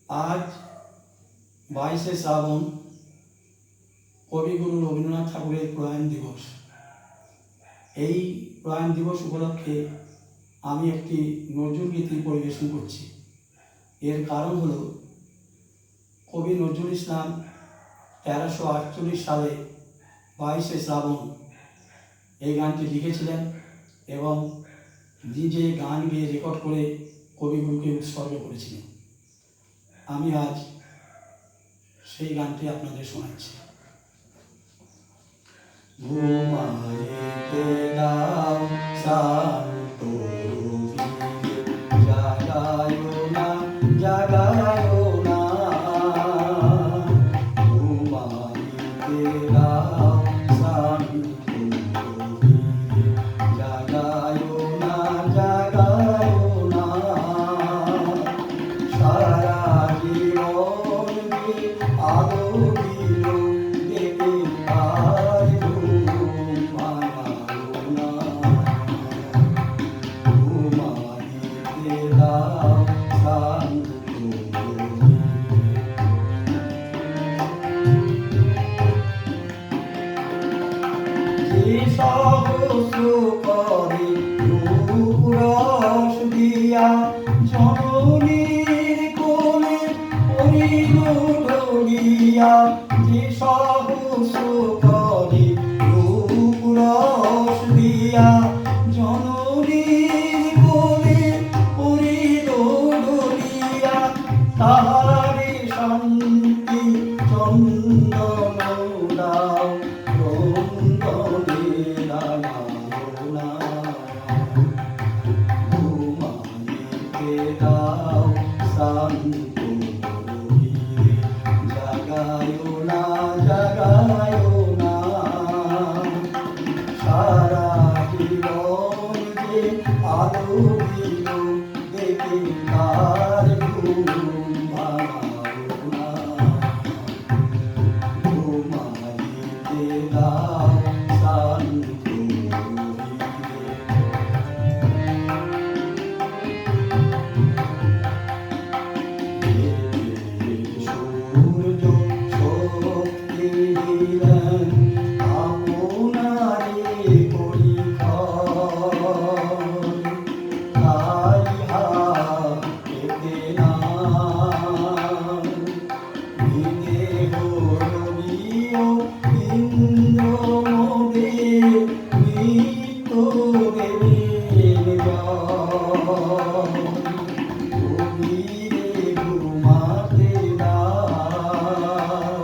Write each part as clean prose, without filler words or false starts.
আজ 22শে শ্রাবণ কবিগুরু রবীন্দ্রনাথ ঠাকুরের প্রয়াণ দিবস। এই প্রয়াণ দিবস উপলক্ষে আমি একটি নজরুল গীতি পরিবেশন করছি। এর কারণ হল কবি নজরুল ইসলাম 1348 সালে 22শে শ্রাবণ এই গানটি লিখেছিলেন এবং নিজে গান গেয়ে রেকর্ড করে কবিগুরুকে উৎসর্গ করেছিলেন। আমি আজ সেই গানটি আপনাদের শোনাচ্ছি। ঘুমাইতে দাও শান্ত জাগায়ো না জাগায়ো না, ঘুমাইতে দাও শান্ত জাগায়ো না জাগায়ো না, সারা জীবন আলো দিল দেখে আর ঘুম ভাঙালো না, ঘুমাইতে দাও শান্ত। যে সহস্র করে রূপ রস দিয়া জননীর কোলে পড়িল ঢলিয়া, যে সহস্র করে রূপ রস দিয়া জননীর কোলে পড়িল ঢলিয়া, তাহারে শান্তি চন্দন দাও ক্রন্দনে রাঙাও না, ঘুমাইতে দাও শান্ত জাগায়ো না জাগায়ো না, সারা জীবন যে আলো দিল দেখে তার ঘুম ভাঙাও না, ঘুমাইতে দাও শান্ত। সূর্য শক্তি দিলেন আপনারে পরীক্ষণ, তাই হাতে নাম বিদেহ রবিও ইন্দ্র মোদে নিত্য দেবের জন, কবিরে ঘুমাতে দাও,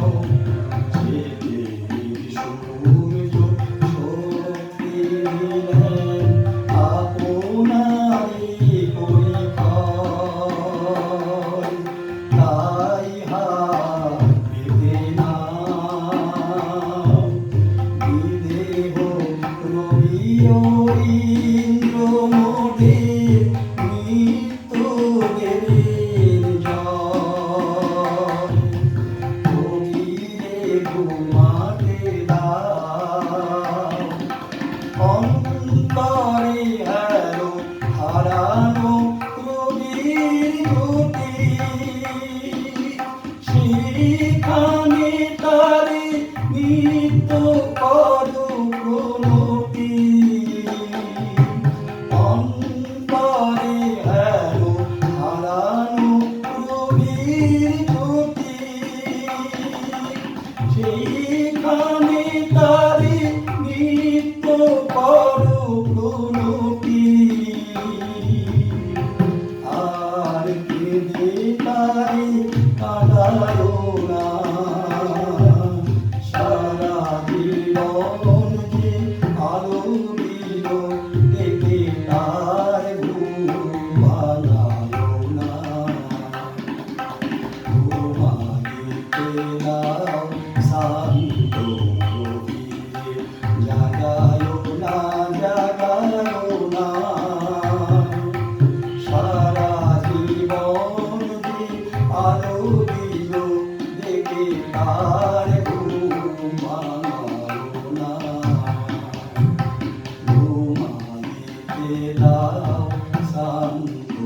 যেদিন সূর্য শক্তি দিলেন আপনারে পরীক্ষণ, তাই হাতে নাম বিদেহ রবিও ইন্দ্র মোদে নিত্য দেবের জন, কবিরে ঘুমাতে দাও, অন্তরে হেরো হারানো কবির গতি, সেখানে তারে নিত্য করো প্রণতি, অন্তরে হেরো হারানো কবির গতি, সেইখানে তারে নিত্য করো প্রণতি, আর কেঁদে তারে কাঁদায়ো না, সারা জীবন যে আলো দিল দেখে তার ঘুম ভাঙায়ো না, ঘুমাইতে দাও শান্ত জাগায়ো না জাগায়ো না, সারা জীবন যে আলো দিল দেখে তার ঘুম ভাঙায়ো না, ঘুমাইতে দাও শান্ত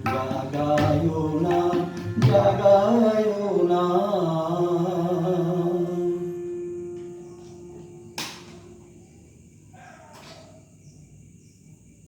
জাগায়ো না জাগায়ো না